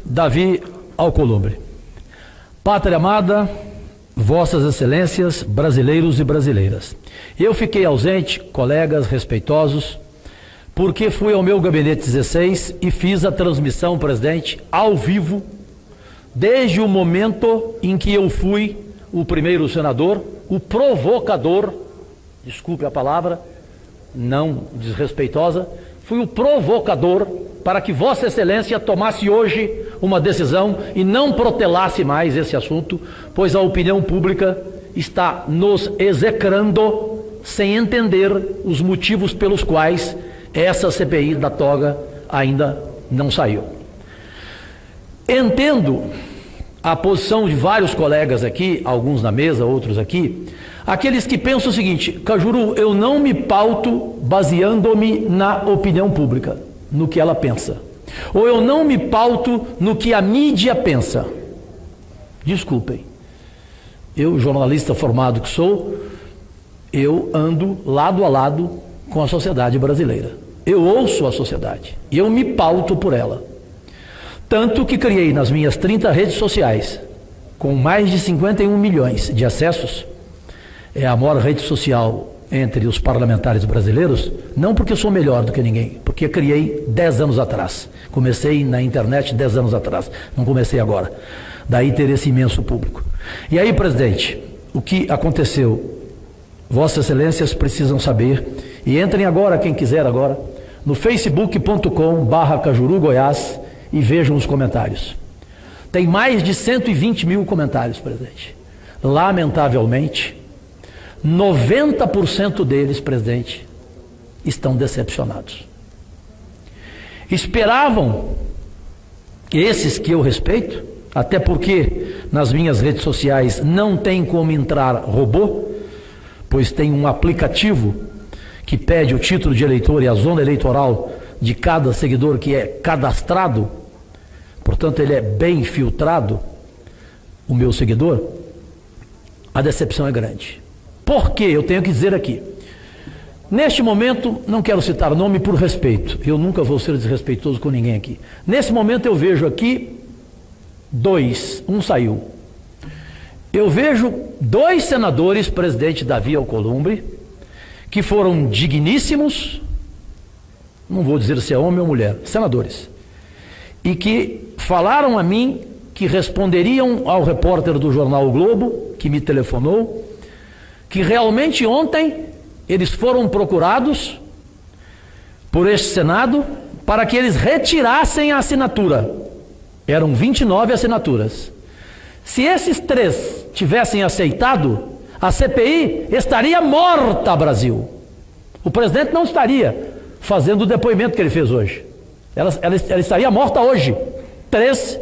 Davi Alcolumbre. Pátria amada, vossas excelências, brasileiros e brasileiras. Eu fiquei ausente, colegas respeitosos, porque fui ao meu gabinete 16 e fiz a transmissão, presidente, ao vivo, desde o momento em que eu fui o primeiro senador, o provocador, desculpe a palavra, não desrespeitosa, fui o provocador para que Vossa Excelência tomasse hoje uma decisão e não protelasse mais esse assunto, pois a opinião pública está nos execrando sem entender os motivos pelos quais essa CPI da toga ainda não saiu. Entendo a posição de vários colegas aqui, alguns na mesa, outros aqui, aqueles que pensam o seguinte: Cajuru, eu não me pauto baseando-me na opinião pública, no que ela pensa. Ou eu não me pauto no que a mídia pensa. Desculpem, eu, jornalista formado que sou, eu ando lado a lado com a sociedade brasileira. Eu ouço a sociedade e eu me pauto por ela. Tanto que criei nas minhas 30 redes sociais, com mais de 51 milhões de acessos, é a maior rede social entre os parlamentares brasileiros, não porque eu sou melhor do que ninguém, porque eu criei 10 anos atrás. Comecei na internet 10 anos atrás, não comecei agora. Daí ter esse imenso público. E aí, presidente, o que aconteceu? Vossas Excelências precisam saber, e entrem agora, quem quiser agora, no facebook.com/Cajuru Goiás e vejam os comentários. Tem mais de 120 mil comentários, presidente. Lamentavelmente, 90% deles, presidente, estão decepcionados. Esperavam, esses que eu respeito, até porque nas minhas redes sociais não tem como entrar robô, pois tem um aplicativo que pede o título de eleitor e a zona eleitoral de cada seguidor que é cadastrado, portanto ele é bem filtrado, o meu seguidor. A decepção é grande. Por quê? Eu tenho que dizer aqui. Neste momento, não quero citar nome por respeito, eu nunca vou ser desrespeitoso com ninguém aqui. Nesse momento eu vejo aqui um saiu. Eu vejo 2 senadores, presidente Davi Alcolumbre, que foram digníssimos, não vou dizer se é homem ou mulher, senadores, e que falaram a mim que responderiam ao repórter do jornal O Globo, que me telefonou, que realmente ontem eles foram procurados por este Senado para que eles retirassem a assinatura. Eram 29 assinaturas. Se esses 3 tivessem aceitado, a CPI estaria morta, Brasil. O presidente não estaria fazendo o depoimento que ele fez hoje. Ela estaria morta hoje. 3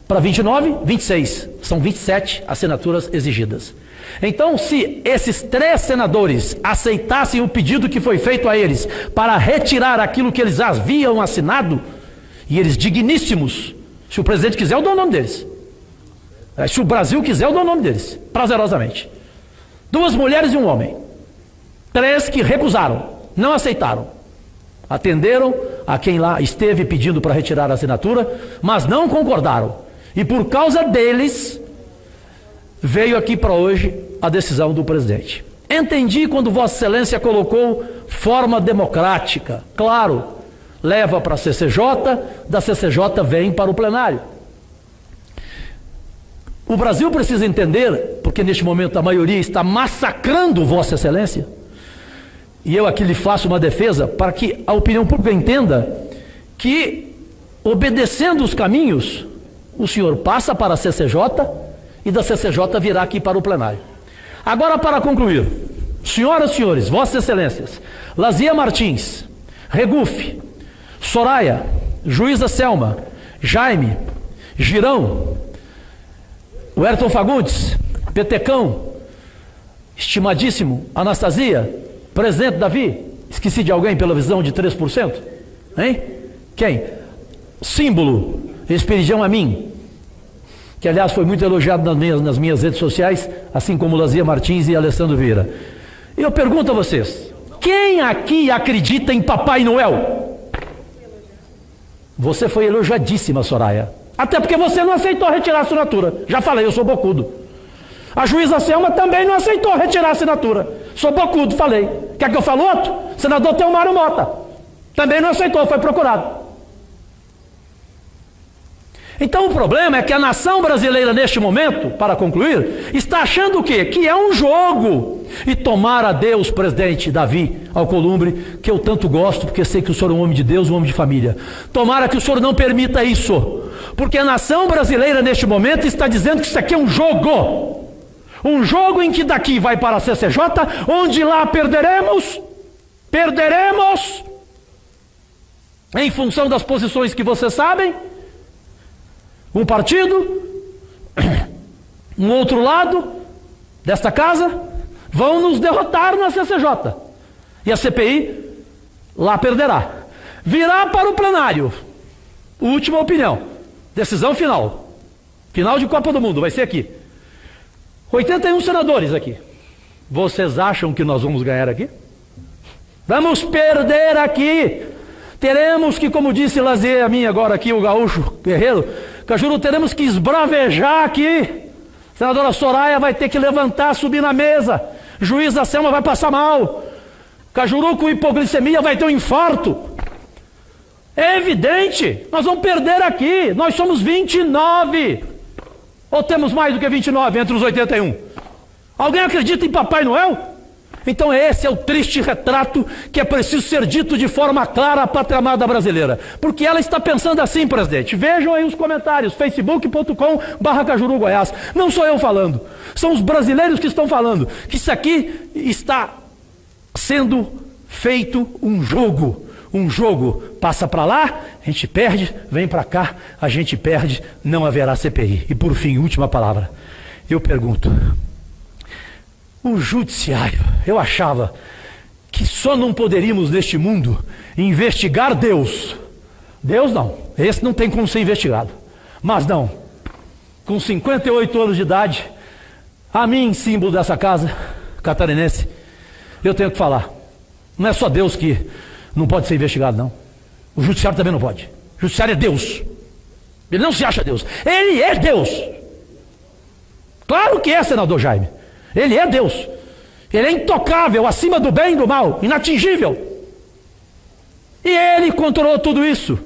para 29, 26. São 27 assinaturas exigidas. Então, se esses 3 senadores aceitassem o pedido que foi feito a eles para retirar aquilo que eles haviam assinado, e eles digníssimos, se o presidente quiser, eu dou o nome deles. Se o Brasil quiser, eu dou o nome deles, prazerosamente. 2 mulheres e 1 homem. 3 que recusaram, não aceitaram. Atenderam a quem lá esteve pedindo para retirar a assinatura, mas não concordaram. E por causa deles, veio aqui para hoje a decisão do presidente. Entendi quando Vossa Excelência colocou forma democrática. Claro, leva para a CCJ, da CCJ vem para o plenário. O Brasil precisa entender, porque neste momento a maioria está massacrando Vossa Excelência, e eu aqui lhe faço uma defesa para que a opinião pública entenda que, obedecendo os caminhos, o senhor passa para a CCJ e da CCJ virá aqui para o plenário. Agora, para concluir, senhoras e senhores, Vossas Excelências, Lazia Martins, Regufe, Soraya, Juíza Selma, Jaime, Girão, Werton Fagundes, Petecão, estimadíssimo Anastasia, presidente Davi, esqueci de alguém pela visão de 3%? Hein? Quem? Símbolo, Esperidião Amin, que aliás foi muito elogiado nas minhas redes sociais, assim como Lazia Martins e Alessandro Vieira. Eu pergunto a vocês, quem aqui acredita em Papai Noel? Você foi elogiadíssima, Soraya. Até porque você não aceitou retirar a assinatura. Já falei, eu sou bocudo. A juíza Selma também não aceitou retirar a assinatura. Sou bocudo, falei. Quer que eu fale outro? Senador Telmário Mota. Também não aceitou, foi procurado. Então o problema é que a nação brasileira neste momento, para concluir, está achando o quê? Que é um jogo. E tomara a Deus, presidente Davi Alcolumbre, que eu tanto gosto, porque sei que o senhor é um homem de Deus, um homem de família. Tomara que o senhor não permita isso. Porque a nação brasileira neste momento está dizendo que isso aqui é um jogo. Um jogo em que daqui vai para a CCJ, onde lá perderemos, em função das posições que vocês sabem, um partido, um outro lado desta casa, vão nos derrotar na CCJ, e a CPI lá perderá, virá para o plenário, última opinião, decisão final de Copa do Mundo, vai ser aqui, 81 senadores aqui. Vocês acham que nós vamos ganhar aqui? Vamos perder aqui. Teremos que, como disse Lazier a mim agora aqui, o gaúcho guerreiro, Cajuru, teremos que esbravejar aqui. Senadora Soraya vai ter que levantar, subir na mesa. Juíza Selma vai passar mal. Cajuru com hipoglicemia vai ter um infarto. É evidente, nós vamos perder aqui. Nós somos 29. Ou temos mais do que 29 entre os 81? Alguém acredita em Papai Noel? Então esse é o triste retrato que é preciso ser dito de forma clara à pátria amada brasileira. Porque ela está pensando assim, presidente. Vejam aí os comentários, facebook.com/Cajuru Goiás. Não sou eu falando, são os brasileiros que estão falando. Que isso aqui está sendo feito um jogo. Um jogo, passa para lá, a gente perde, vem para cá, a gente perde, não haverá CPI. E por fim, última palavra, eu pergunto, o judiciário, eu achava que só não poderíamos neste mundo investigar Deus. Deus não, esse não tem como ser investigado. Mas não, com 58 anos de idade, a mim, símbolo dessa casa catarinense, eu tenho que falar, não é só Deus que não pode ser investigado, não. O judiciário também não pode. O judiciário é Deus. Ele não se acha Deus. Ele é Deus. Claro que é, senador Jaime. Ele é Deus. Ele é intocável, acima do bem e do mal, inatingível. E ele controlou tudo isso.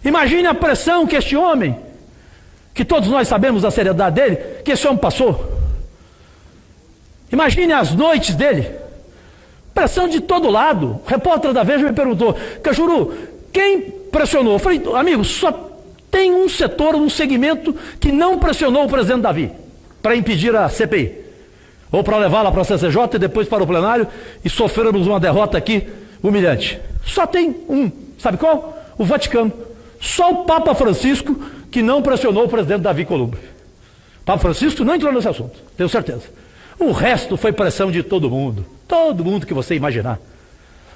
Imagine a pressão que este homem, que todos nós sabemos da seriedade dele, que esse homem passou. Imagine as noites dele. Pressão de todo lado. O repórter da Veja me perguntou, Cajuru, quem pressionou? Eu falei, amigo, só tem um setor, um segmento que não pressionou o presidente Davi para impedir a CPI. Ou para levá-la para a CCJ e depois para o plenário e sofrermos uma derrota aqui humilhante. Só tem um, sabe qual? O Vaticano. Só o Papa Francisco que não pressionou o presidente Davi Alcolumbre. O Papa Francisco não entrou nesse assunto, tenho certeza. O resto foi pressão de todo mundo que você imaginar.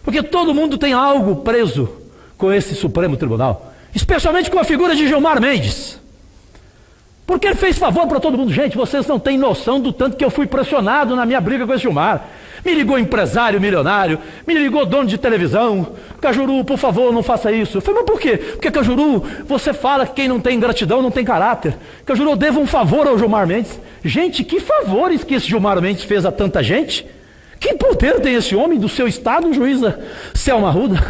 Porque todo mundo tem algo preso com esse Supremo Tribunal, especialmente com a figura de Gilmar Mendes. Porque ele fez favor para todo mundo. Gente, vocês não têm noção do tanto que eu fui pressionado na minha briga com esse Gilmar. Me ligou empresário milionário, me ligou dono de televisão. Cajuru, por favor, não faça isso. Eu falei, mas por quê? Porque, Cajuru, você fala que quem não tem gratidão não tem caráter. Cajuru, eu devo um favor ao Gilmar Mendes. Gente, que favores que esse Gilmar Mendes fez a tanta gente? Que poder tem esse homem do seu estado, juíza Selma Arruda?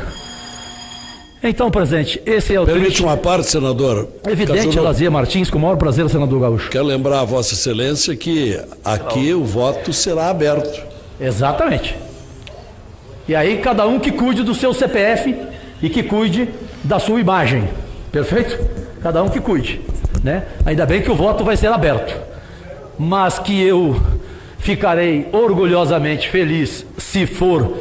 Então, presidente, esse é o... Permite uma parte, senador. Evidente, Lazier Martins, com o maior prazer, senador Gaúcho. Quero lembrar a Vossa Excelência que aqui o voto será aberto. Exatamente. E aí cada um que cuide do seu CPF e que cuide da sua imagem. Perfeito? Cada um que cuide, né? Ainda bem que o voto vai ser aberto. Mas que eu ficarei orgulhosamente feliz se for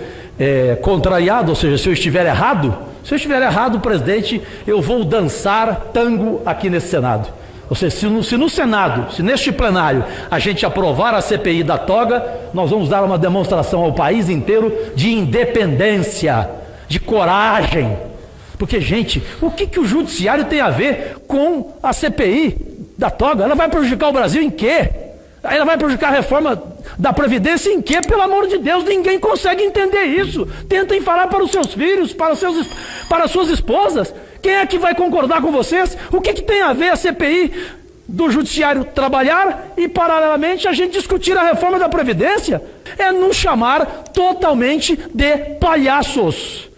contrariado, ou seja, se eu estiver errado. Se eu estiver errado, presidente, eu vou dançar tango aqui nesse Senado. Ou seja, se no Senado, se neste plenário, a gente aprovar a CPI da toga, nós vamos dar uma demonstração ao país inteiro de independência, de coragem. Porque, gente, o que o judiciário tem a ver com a CPI da toga? Ela vai prejudicar o Brasil em quê? Ela vai prejudicar a reforma da Previdência em quê? Pelo amor de Deus, ninguém consegue entender isso. Tentem falar para os seus filhos, para as suas esposas, Quem é que vai concordar com vocês? O que tem a ver a CPI do Judiciário trabalhar e, paralelamente, a gente discutir a reforma da Previdência? É nos chamar totalmente de palhaços,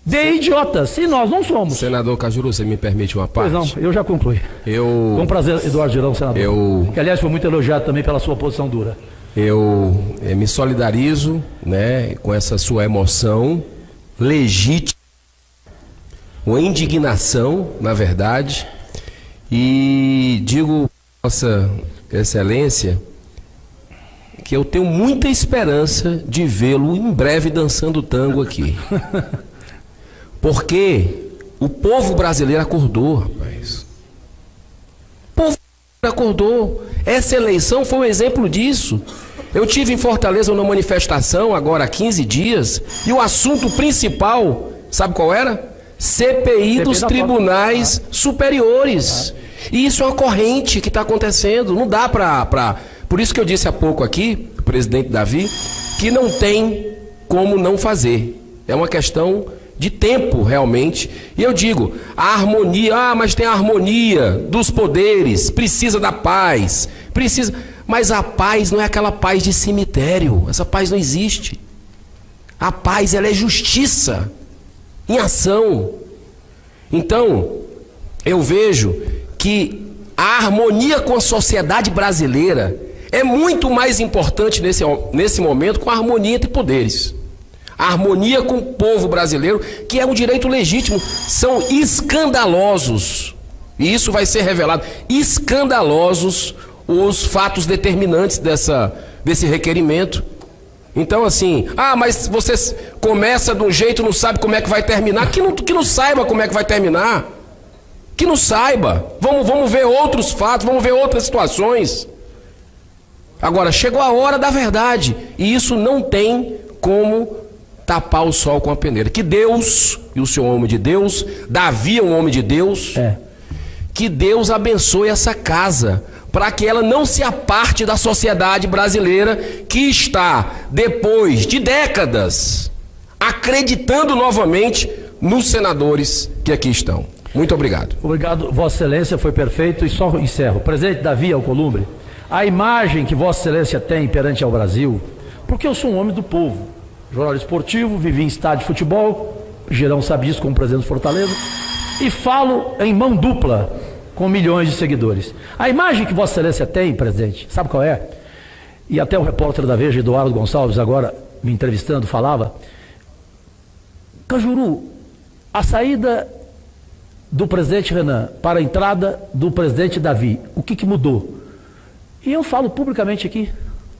de idiotas, e nós não somos. Senador Cajuru, você me permite uma parte? Pois não, eu já concluí. Com prazer, Eduardo Girão, senador. Que, aliás, foi muito elogiado também pela sua posição dura. Eu me solidarizo, né, com essa sua emoção legítima, uma indignação, na verdade, e digo, Vossa Excelência, que eu tenho muita esperança de vê-lo em breve dançando tango aqui. Porque o povo brasileiro acordou, rapaz. O povo acordou. Essa eleição foi um exemplo disso. Eu tive em Fortaleza uma manifestação agora há 15 dias e o assunto principal, sabe qual era? CPI dos tribunais superiores. E isso é uma corrente que está acontecendo. Não dá para... Por isso que eu disse há pouco aqui, o presidente Davi, que não tem como não fazer. É uma questão de tempo, realmente. E eu digo, a harmonia, mas tem a harmonia dos poderes, precisa da paz, precisa... Mas a paz não é aquela paz de cemitério, essa paz não existe. A paz, ela é justiça em ação. Então, eu vejo que a harmonia com a sociedade brasileira é muito mais importante nesse momento com a harmonia entre poderes. A harmonia com o povo brasileiro, que é um direito legítimo. São escandalosos, e isso vai ser revelado, escandalosos os fatos determinantes desse requerimento. Então, assim, mas você começa de um jeito e não sabe como é que vai terminar. Que não saiba como é que vai terminar. Que não saiba. Vamos ver outros fatos, vamos ver outras situações. Agora, chegou a hora da verdade, e isso não tem como tapar o sol com a peneira. Que Deus, e o senhor é um homem de Deus, Davi é um homem de Deus, que Deus abençoe essa casa, para que ela não se aparte da sociedade brasileira que está, depois de décadas, acreditando novamente nos senadores que aqui estão. Muito obrigado. Obrigado, Vossa Excelência, foi perfeito. E só encerro. Presidente Davi Alcolumbre, a imagem que Vossa Excelência tem perante ao Brasil, porque eu sou um homem do povo, jornalista esportivo, vivi em estádio de futebol, Girão sabe disso como presidente do Fortaleza, e falo em mão dupla com milhões de seguidores. A imagem que Vossa Excelência tem, presidente, sabe qual é? E até o repórter da Veja, Eduardo Gonçalves, agora me entrevistando, falava: Cajuru, a saída do presidente Renan para a entrada do presidente Davi, o que mudou? E eu falo publicamente aqui,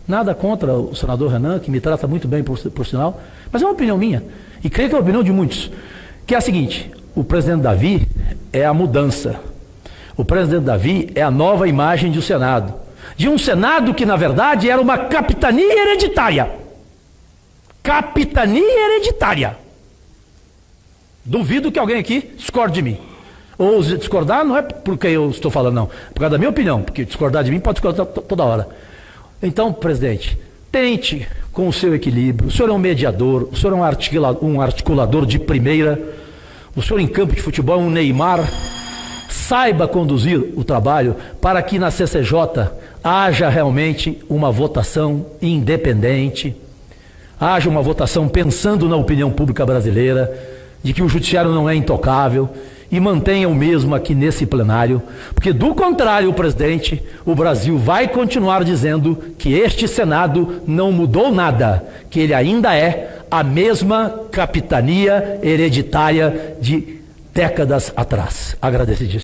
nada contra o senador Renan, que me trata muito bem por sinal, mas é uma opinião minha, e creio que é a opinião de muitos, que é a seguinte: o presidente Davi é a mudança. O presidente Davi é a nova imagem do Senado. De um Senado que, na verdade, era uma capitania hereditária. Capitania hereditária. Duvido que alguém aqui discorde de mim. Ou discordar não é porque eu estou falando, não. Por causa da minha opinião, porque discordar de mim pode discordar toda hora. Então, presidente, tente com o seu equilíbrio. O senhor é um mediador, o senhor é um articulador de primeira. O senhor em campo de futebol é um Neymar. Saiba conduzir o trabalho para que na CCJ haja realmente uma votação independente, haja uma votação pensando na opinião pública brasileira, de que o judiciário não é intocável, e mantenha o mesmo aqui nesse plenário, porque do contrário, presidente, o Brasil vai continuar dizendo que este Senado não mudou nada, que ele ainda é a mesma capitania hereditária de décadas atrás. Agradecidíssimo.